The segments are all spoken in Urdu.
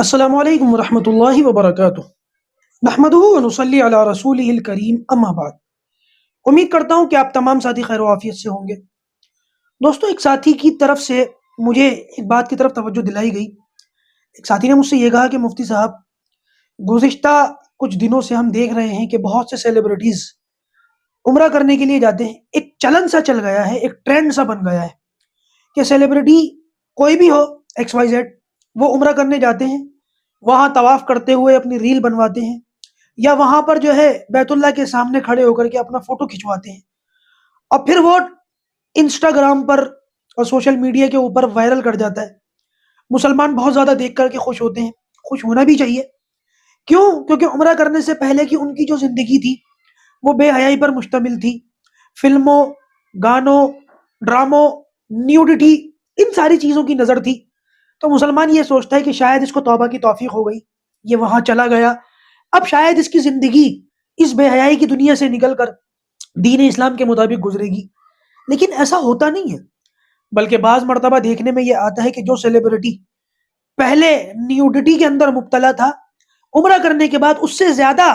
السلام علیکم ورحمۃ اللہ وبرکاتہ۔ نحمدہ ونصلی علی رسولہ الکریم، اما بعد۔ امید کرتا ہوں کہ آپ تمام ساتھی خیر و عافیت سے ہوں گے۔ دوستو، ایک ساتھی کی طرف سے مجھے ایک بات کی طرف توجہ دلائی گئی۔ ایک ساتھی نے مجھ سے یہ کہا کہ مفتی صاحب، گزشتہ کچھ دنوں سے ہم دیکھ رہے ہیں کہ بہت سے سیلیبریٹیز عمرہ کرنے کے لیے جاتے ہیں۔ ایک چلن سا چل گیا ہے، ایک ٹرینڈ سا بن گیا ہے کہ سیلیبریٹی کوئی بھی ہو، ایکس وائی زیڈ، وہ عمرہ کرنے جاتے ہیں، وہاں طواف کرتے ہوئے اپنی ریل بنواتے ہیں، یا وہاں پر جو ہے بیت اللہ کے سامنے کھڑے ہو کر کے اپنا فوٹو کھنچواتے ہیں، اور پھر وہ انسٹاگرام پر اور سوشل میڈیا کے اوپر وائرل کر جاتا ہے۔ مسلمان بہت زیادہ دیکھ کر کے خوش ہوتے ہیں، خوش ہونا بھی چاہیے۔ کیوں؟ کیونکہ عمرہ کرنے سے پہلے کی ان کی جو زندگی تھی وہ بے حیائی پر مشتمل تھی۔ فلموں، گانوں، ڈراموں، نیوڈیٹی، ان ساری چیزوں کی نظر تھی۔ تو مسلمان یہ سوچتا ہے کہ شاید اس کو توبہ کی توفیق ہو گئی، یہ وہاں چلا گیا، اب شاید اس کی زندگی اس بے حیائی کی دنیا سے نکل کر دین اسلام کے مطابق گزرے گی۔ لیکن ایسا ہوتا نہیں ہے، بلکہ بعض مرتبہ دیکھنے میں یہ آتا ہے کہ جو سیلیبریٹی پہلے نیوڈیٹی کے اندر مبتلا تھا، عمرہ کرنے کے بعد اس سے زیادہ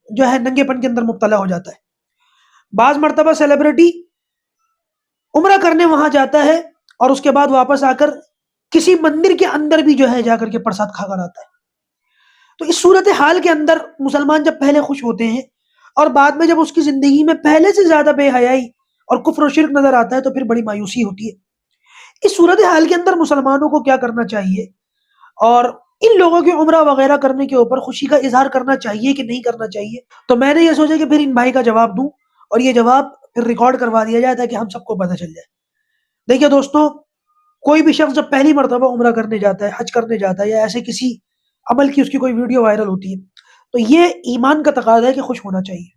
جو ہے ننگے پن کے اندر مبتلا ہو جاتا ہے۔ بعض مرتبہ سیلیبریٹی عمرہ کرنے وہاں جاتا ہے اور اس کے بعد واپس آ کر کسی مندر کے اندر بھی جو ہے جا کر کے پرساد کھا کر آتا ہے۔ تو اس صورتحال کے اندر مسلمان جب پہلے خوش ہوتے ہیں اور بعد میں جب اس کی زندگی میں پہلے سے زیادہ بے حیائی اور کفر و شرک نظر آتا ہے تو پھر بڑی مایوسی ہوتی ہے۔ اس صورتحال کے اندر مسلمانوں کو کیا کرنا چاہیے، اور ان لوگوں کے عمرہ وغیرہ کرنے کے اوپر خوشی کا اظہار کرنا چاہیے کہ نہیں کرنا چاہیے؟ تو میں نے یہ سوچا کہ پھر ان بھائی کا جواب دوں، اور یہ جواب پھر ریکارڈ کروا دیا جائے تاکہ ہم سب کو پتہ چل جائے۔ دیکھیے دوستو، کوئی بھی شخص جب پہلی مرتبہ عمرہ کرنے جاتا ہے، حج کرنے جاتا ہے، یا ایسے کسی عمل کی اس کی کوئی ویڈیو وائرل ہوتی ہے، تو یہ ایمان کا تقاضا ہے کہ خوش ہونا چاہیے،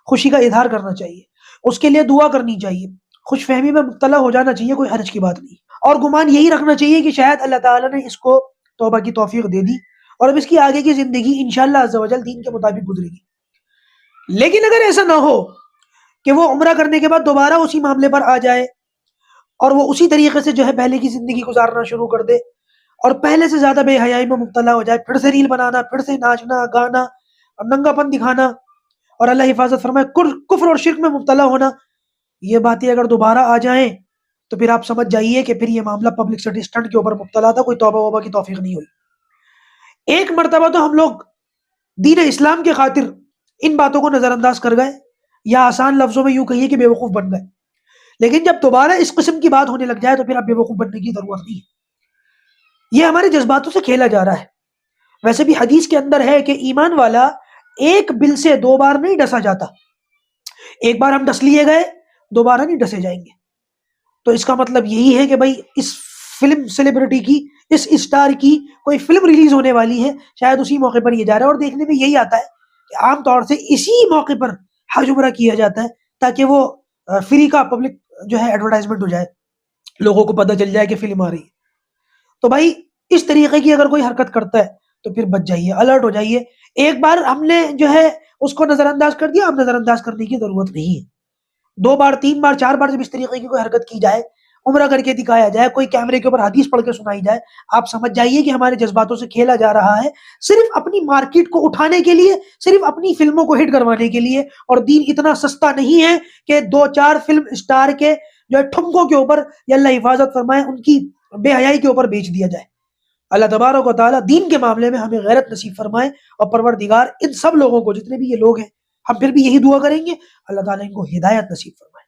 خوشی کا اظہار کرنا چاہیے، اس کے لیے دعا کرنی چاہیے، خوش فہمی میں مبتلا ہو جانا چاہیے، کوئی حرج کی بات نہیں، اور گمان یہی رکھنا چاہیے کہ شاید اللہ تعالیٰ نے اس کو توبہ کی توفیق دے دی اور اب اس کی آگے کی زندگی انشاءاللہ عز و جل دین کے مطابق گزرے گی۔ لیکن اگر ایسا نہ ہو کہ وہ عمرہ کرنے کے بعد دوبارہ اسی معاملے پر آ جائے اور وہ اسی طریقے سے جو ہے پہلے کی زندگی گزارنا شروع کر دے اور پہلے سے زیادہ بے حیائی میں مبتلا ہو جائے، پھر سے ریل بنانا، پھر سے ناچنا گانا اور ننگا پن دکھانا، اور اللہ حفاظت فرمائے کفر اور شرک میں مبتلا ہونا، یہ باتیں اگر دوبارہ آ جائیں تو پھر آپ سمجھ جائیے کہ پھر یہ معاملہ پبلک سٹی اسٹنٹ کے اوپر مبتلا تھا، کوئی توبہ وبہ کی توفیق نہیں ہوئی۔ ایک مرتبہ تو ہم لوگ دین اسلام کے خاطر ان باتوں کو نظر انداز کر گئے، یا آسان لفظوں میں یوں کہیے کہ بے وقوف بن گئے، لیکن جب دوبارہ اس قسم کی بات ہونے لگ جائے تو پھر اب بے وقوف بننے کی ضرورت نہیں ہے۔ یہ ہمارے جذباتوں سے کھیلا جا رہا ہے۔ ویسے بھی حدیث کے اندر ہے کہ ایمان والا ایک بل سے دو بار نہیں ڈسا جاتا، ایک بار ہم ڈس لیے گئے، دوبارہ نہیں ڈسے جائیں گے۔ تو اس کا مطلب یہی ہے کہ بھائی اس فلم سیلیبریٹی کی، اس اسٹار کی کوئی فلم ریلیز ہونے والی ہے، شاید اسی موقع پر یہ جا رہا ہے، اور دیکھنے میں یہی آتا ہے کہ عام طور سے اسی موقع پر حج عمرہ کیا جاتا ہے تاکہ وہ فری کا پبلک جو ہے ایڈورٹائزمنٹ ہو جائے، لوگوں کو پتہ چل جائے کہ فلم آ رہی ہے۔ تو بھائی اس طریقے کی اگر کوئی حرکت کرتا ہے تو پھر بچ جائیے، الرٹ ہو جائیے۔ ایک بار ہم نے جو ہے اس کو نظر انداز کر دیا، اب نظر انداز کرنے کی ضرورت نہیں ہے۔ دو بار، تین بار، چار بار جب اس طریقے کی کوئی حرکت کی جائے، عمرہ کر کے دکھایا جائے، کوئی کیمرے کے اوپر حدیث پڑھ کے سنائی جائے، آپ سمجھ جائیے کہ ہمارے جذباتوں سے کھیلا جا رہا ہے، صرف اپنی مارکیٹ کو اٹھانے کے لیے، صرف اپنی فلموں کو ہٹ کروانے کے لیے۔ اور دین اتنا سستا نہیں ہے کہ دو چار فلم اسٹار کے جو ہے ٹھمکوں کے اوپر، یا اللہ حفاظت فرمائے ان کی بے حیائی کے اوپر بیچ دیا جائے۔ اللہ تبارک و تعالیٰ دین کے معاملے میں ہمیں غیرت نصیب فرمائے، اور پروردگار ان سب لوگوں کو، جتنے بھی یہ لوگ ہیں، ہم پھر بھی یہی دعا کریں گے، اللہ تعالیٰ ان کو ہدایت نصیب فرمائے۔